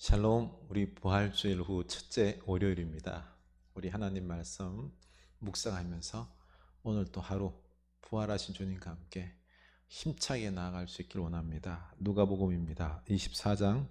샬롬, 우리 부활주일 후 첫째 월요일입니다. 우리 하나님 말씀 묵상하면서 오늘 또 하루 부활하신 주님과 함께 힘차게 나아갈 수 있길 원합니다. 누가복음입니다. 24장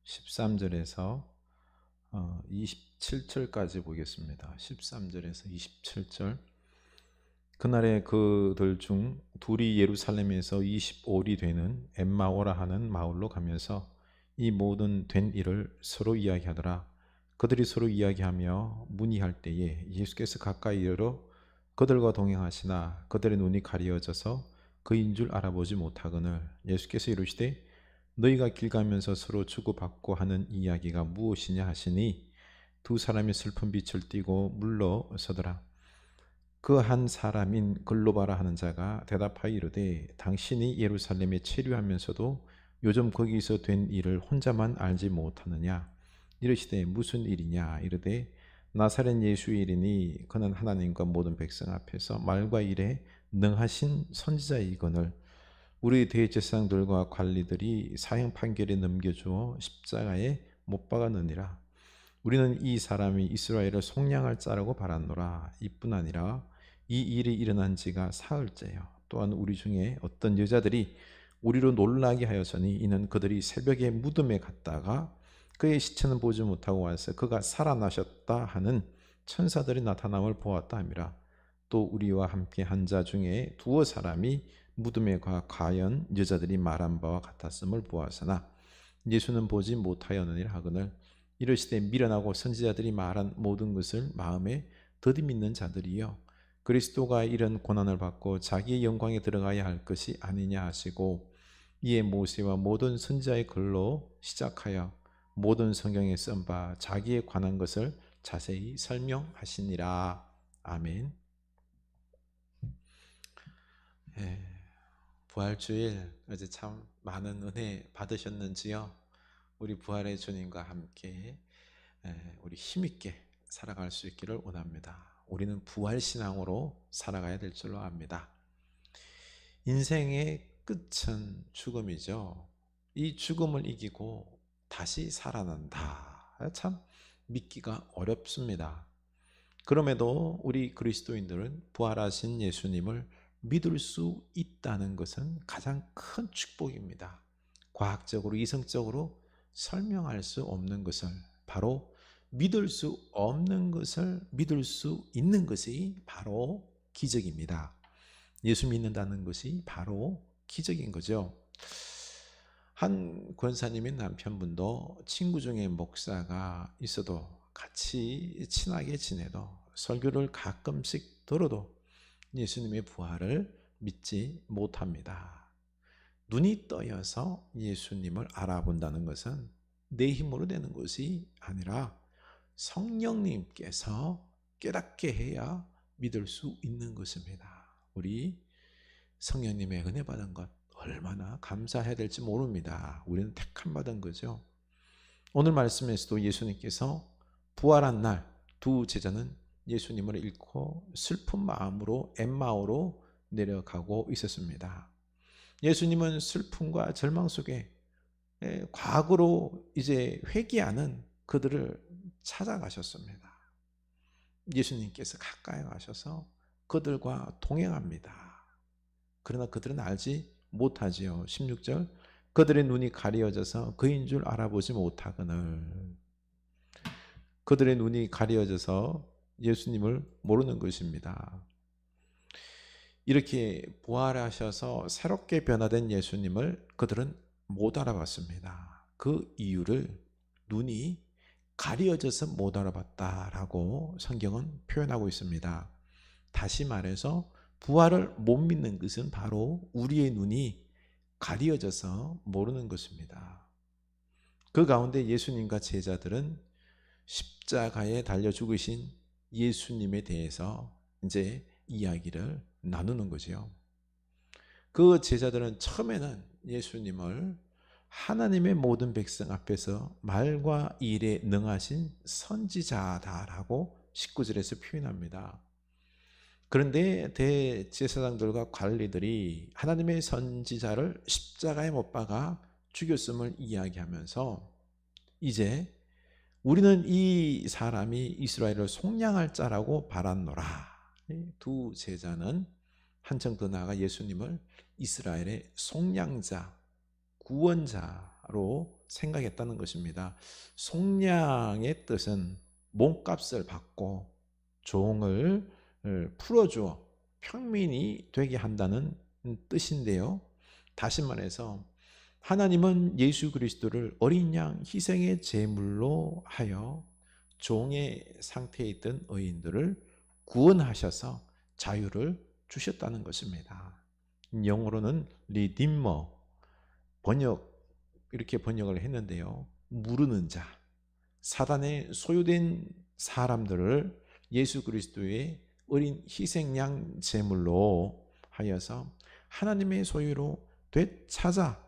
13절에서 27절까지 보겠습니다. 13절에서 27절. 그날에 그들 중 둘이 예루살렘에서 25里되는 엠마오라 하는 마을로 가면서 이 모든 된 일을 서로 이야기하더라. 그들이 서로 이야기하며 문의할 때에 예수께서 가까이 이르러 그들과 동행하시나 그들의 눈이 가리어져서 그인 줄 알아보지 못하거늘 예수께서 이르시되 너희가 길 가면서 서로 주고받고 하는 이야기가 무엇이냐 하시니 두 사람이 슬픈 빛을 띠고 물러서더라. 그 한 사람인 글로바라 하는 자가 대답하여 이르되 당신이 예루살렘에 체류하면서도 요즘 거기서 된 일을 혼자만 알지 못하느냐. 이르시되 무슨 일이냐. 이르되 나사렛 예수의 일이니 그는 하나님과 모든 백성 앞에서 말과 일에 능하신 선지자이거늘 우리 대제사장들과 관리들이 사형 판결에 넘겨주어 십자가에 못 박았느니라. 우리는 이 사람이 이스라엘을 속량할 자라고 바랐노라. 이뿐 아니라 이 일이 일어난 지가 사흘째요. 또한 우리 중에 어떤 여자들이 우리로 놀라게 하였으니 이는 그들이 새벽에 무덤에 갔다가 그의 시체는 보지 못하고 와서 그가 살아나셨다 하는 천사들이 나타남을 보았다 함이라. 또 우리와 함께 한 자 중에 두어 사람이 무덤에 가 과연 여자들이 말한 바와 같았음을 보았으나 예수는 보지 못하였느니라 하거늘 이르시되 미련하고 선지자들이 말한 모든 것을 마음에 더디 믿는 자들이여 그리스도가 이런 고난을 받고 자기의 영광에 들어가야 할 것이 아니냐 하시고 이에 모세와 모든 선지자의 글로 시작하여 모든 성경에 쓴 바 자기에 관한 것을 자세히 설명하시니라. 아멘. 부활주일 어제 참 많은 은혜 받으셨는지요? 우리 부활의 주님과 함께 우리 힘있게 살아갈 수 있기를 원합니다. 우리는 부활신앙으로 살아가야 될 줄로 압니다. 인생의 끝은 죽음이죠. 이 죽음을 이기고 다시 살아난다. 참 믿기가 어렵습니다. 그럼에도 우리 그리스도인들은 부활하신 예수님을 믿을 수 있다는 것은 가장 큰 축복입니다. 과학적으로 이성적으로 설명할 수 없는 것을 바로 믿을 수 없는 것을 믿을 수 있는 것이 바로 기적입니다. 예수 믿는다는 것이 바로 기적인 거죠. 한 권사님의 남편분도 친구 중에 목사가 있어도 같이 친하게 지내도 설교를 가끔씩 들어도 예수님의 부활을 믿지 못합니다. 눈이 떠여서 예수님을 알아본다는 것은 내 힘으로 되는 것이 아니라 성령님께서 깨닫게 해야 믿을 수 있는 것입니다. 우리 성령님의 은혜 받은 것 얼마나 감사해야 될지 모릅니다. 우리는 택함 받은 거죠. 오늘 말씀에서도 예수님께서 부활한 날 두 제자는 예수님을 잃고 슬픈 마음으로 엠마오로 내려가고 있었습니다. 예수님은 슬픔과 절망 속에 과거로 이제 회귀하는 그들을 찾아가셨습니다. 예수님께서 가까이 가셔서 그들과 동행합니다. 그러나 그들은 알지 못하지요. 16절 그들의 눈이 가려져서 그인 줄 알아보지 못하거늘 그들의 눈이 가려져서 예수님을 모르는 것입니다. 이렇게 부활하셔서 새롭게 변화된 예수님을 그들은 못 알아봤습니다. 그 이유를 눈이 가려져서 못 알아봤다라고 성경은 표현하고 있습니다. 다시 말해서 부활을 못 믿는 것은 바로 우리의 눈이 가려져서 모르는 것입니다. 그 가운데 예수님과 제자들은 십자가에 달려 죽으신 예수님에 대해서 이제 이야기를 나누는 거죠. 그 제자들은 처음에는 예수님을 하나님의 모든 백성 앞에서 말과 일에 능하신 선지자다라고 19절에서 표현합니다. 그런데 대제사장들과 관리들이 하나님의 선지자를 십자가에 못 박아 죽였음을 이야기하면서 이제 우리는 이 사람이 이스라엘을 속량할 자라고 바랐노라. 이 두 제자는 한층 더 나아가 예수님을 이스라엘의 속량자, 구원자로 생각했다는 것입니다. 속량의 뜻은 몸값을 받고 종을 풀어주어 평민이 되게 한다는 뜻인데요. 다시 말해서 하나님은 예수 그리스도를 어린 양 희생의 제물로 하여 종의 상태에 있던 의인들을 구원하셔서 자유를 주셨다는 것입니다. 영어로는 리디머 이렇게 번역을 했는데요. 무르는 자, 사단에 소유된 사람들을 예수 그리스도의 어린 희생양 제물로 하여서 하나님의 소유로 되찾아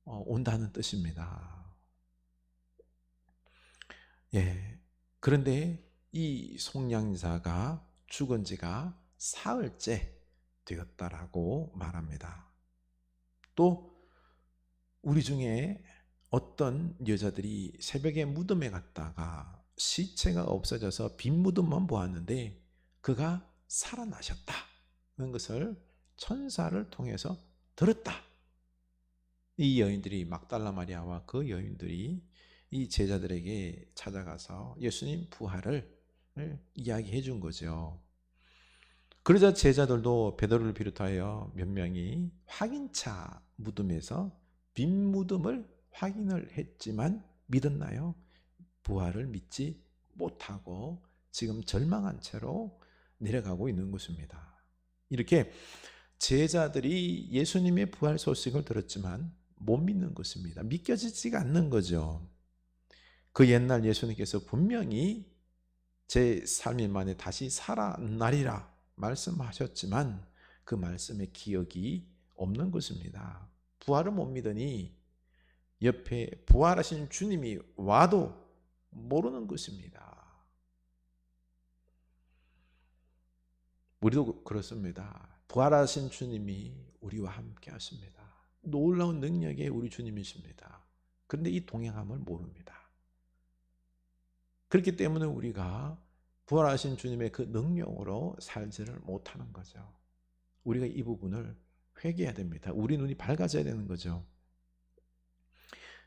온다는 뜻입니다. 예. 그런데 이 속량자가 죽은 지가 사흘째 되었다라고 말합니다. 또 우리 중에 어떤 여자들이 새벽에 무덤에 갔다가 시체가 없어져서 빈 무덤만 보았는데 그가 살아나셨다는 것을 천사를 통해서 들었다. 이 여인들이 막달라 마리아와 그 여인들이 이 제자들에게 찾아가서 예수님 부활을 이야기해 준 거죠. 그러자 제자들도 베드로를 비롯하여 몇 명이 확인차 무덤에서 빈 무덤을 확인을 했지만 믿었나요? 부활을 믿지 못하고 지금 절망한 채로 내려가고 있는 것입니다. 이렇게 제자들이 예수님의 부활 소식을 들었지만 못 믿는 것입니다. 믿겨지지가 않는 거죠. 그 옛날 예수님께서 분명히 제3일 만에 다시 살아나리라 말씀하셨지만 그 말씀의 기억이 없는 것입니다. 부활을 못 믿으니 옆에 부활하신 주님이 와도 모르는 것입니다. 우리도 그렇습니다. 부활하신 주님이 우리와 함께 하십니다. 놀라운 능력의 우리 주님이십니다. 그런데 이 동행함을 모릅니다. 그렇기 때문에 우리가 부활하신 주님의 그 능력으로 살지를 못하는 거죠. 우리가 이 부분을 회개해야 됩니다. 우리 눈이 밝아져야 되는 거죠.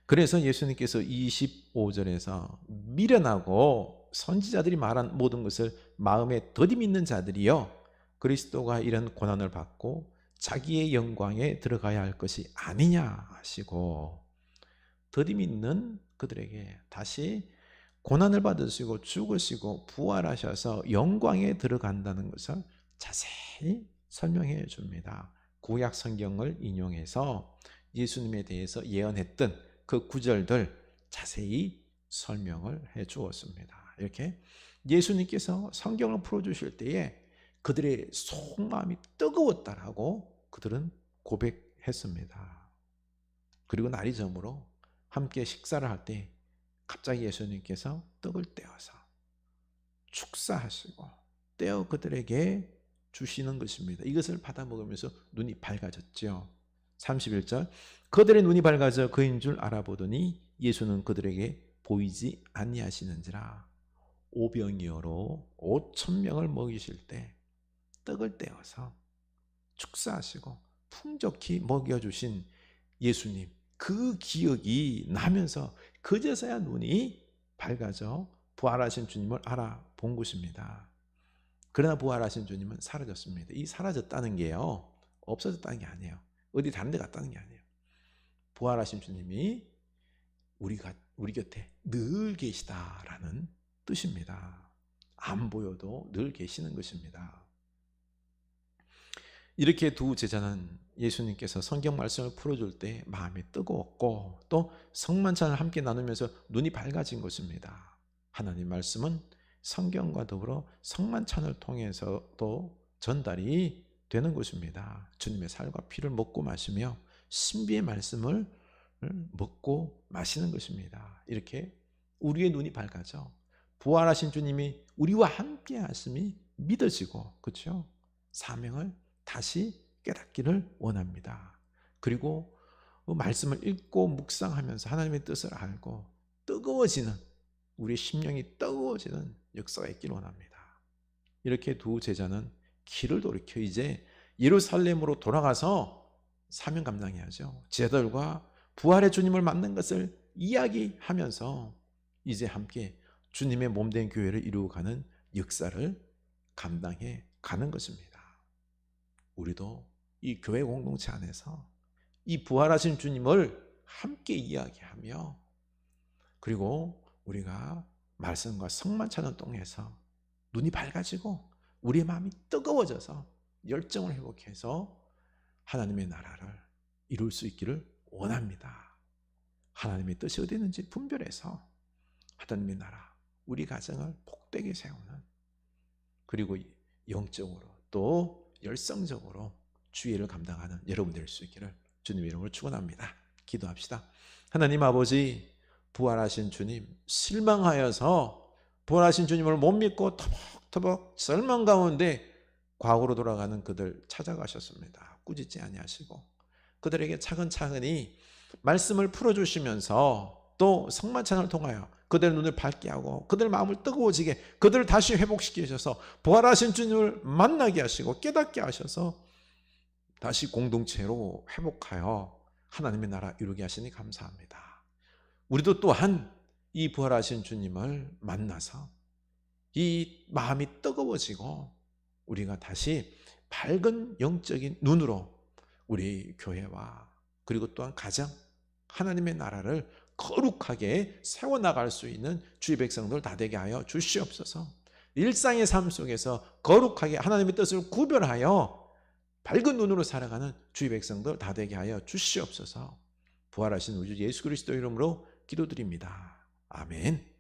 그래서 예수님께서 25절에서 미련하고 선지자들이 말한 모든 것을 마음에 더디 믿는 자들이여 그리스도가 이런 고난을 받고 자기의 영광에 들어가야 할 것이 아니냐 하시고, 더디 믿는 그들에게 다시 고난을 받으시고 죽으시고 부활하셔서 영광에 들어간다는 것을 자세히 설명해 줍니다. 구약 성경을 인용해서 예수님에 대해서 예언했던 그 구절들 자세히 설명을 해 주었습니다. 이렇게 예수님께서 성경을 풀어주실 때에 그들의 속마음이 뜨거웠다라고 그들은 고백했습니다. 그리고 날이 저물어 함께 식사를 할 때 갑자기 예수님께서 떡을 떼어서 축사하시고 떼어 그들에게 주시는 것입니다. 이것을 받아 먹으면서 눈이 밝아졌죠. 31절 그들의 눈이 밝아져 그인 줄 알아보더니 예수는 그들에게 보이지 아니하시는지라. 오병이어로 5,000명을 먹이실 때 떡을 떼어서 축사하시고 풍족히 먹여주신 예수님, 그 기억이 나면서 그제서야 눈이 밝아져 부활하신 주님을 알아본 것입니다. 그러나 부활하신 주님은 사라졌습니다. 이 사라졌다는 게요, 없어졌다는 게 아니에요. 어디 다른 데 갔다는 게 아니에요. 부활하신 주님이 우리 곁에 늘 계시다라는 뜻입니다. 안 보여도 늘 계시는 것입니다. 이렇게 두 제자는 예수님께서 성경 말씀을 풀어줄 때 마음이 뜨거웠고 또 성만찬을 함께 나누면서 눈이 밝아진 것입니다. 하나님 말씀은 성경과 더불어 성만찬을 통해서도 전달이 되는 것입니다. 주님의 살과 피를 먹고 마시며 신비의 말씀을 먹고 마시는 것입니다. 이렇게 우리의 눈이 밝아져 부활하신 주님이 우리와 함께 하심이 믿어지고, 그렇죠? 사명을 다시 깨닫기를 원합니다. 그리고 그 말씀을 읽고 묵상하면서 하나님의 뜻을 알고 뜨거워지는, 우리 심령이 뜨거워지는 역사가 있기를 원합니다. 이렇게 두 제자는 길을 돌이켜 이제 예루살렘으로 돌아가서 사명 감당해야죠. 제자들과 부활의 주님을 만난 것을 이야기하면서 이제 함께 주님의 몸된 교회를 이루어가는 역사를 감당해 가는 것입니다. 우리도 이 교회 공동체 안에서 이 부활하신 주님을 함께 이야기하며, 그리고 우리가 말씀과 성만찬을 통해서 눈이 밝아지고 우리의 마음이 뜨거워져서 열정을 회복해서 하나님의 나라를 이룰 수 있기를 원합니다. 하나님의 뜻이 어디 있는지 분별해서 하나님의 나라, 우리 가정을 복되게 세우는, 그리고 영적으로 또 열성적으로 주의를 감당하는 여러분 될 수 있기를 주님의 이름으로 축원합니다. 기도합시다. 하나님 아버지, 부활하신 주님, 실망하여서 부활하신 주님을 못 믿고 터벅터벅 절망 가운데 과거로 돌아가는 그들 찾아가셨습니다. 꾸짖지 아니하시고 그들에게 차근차근히 말씀을 풀어주시면서 또 성만찬을 통하여 그들 눈을 밝게 하고 그들 마음을 뜨거워지게 그들을 다시 회복시키셔서 부활하신 주님을 만나게 하시고 깨닫게 하셔서 다시 공동체로 회복하여 하나님의 나라 이루게 하시니 감사합니다. 우리도 또한 이 부활하신 주님을 만나서 이 마음이 뜨거워지고 우리가 다시 밝은 영적인 눈으로 우리 교회와 그리고 또한 가정, 하나님의 나라를 거룩하게 세워나갈 수 있는 주의 백성들 다 되게 하여 주시옵소서. 일상의 삶 속에서 거룩하게 하나님의 뜻을 구별하여 밝은 눈으로 살아가는 주의 백성들 다 되게 하여 주시옵소서. 부활하신 우리 예수 그리스도 이름으로 기도드립니다. 아멘.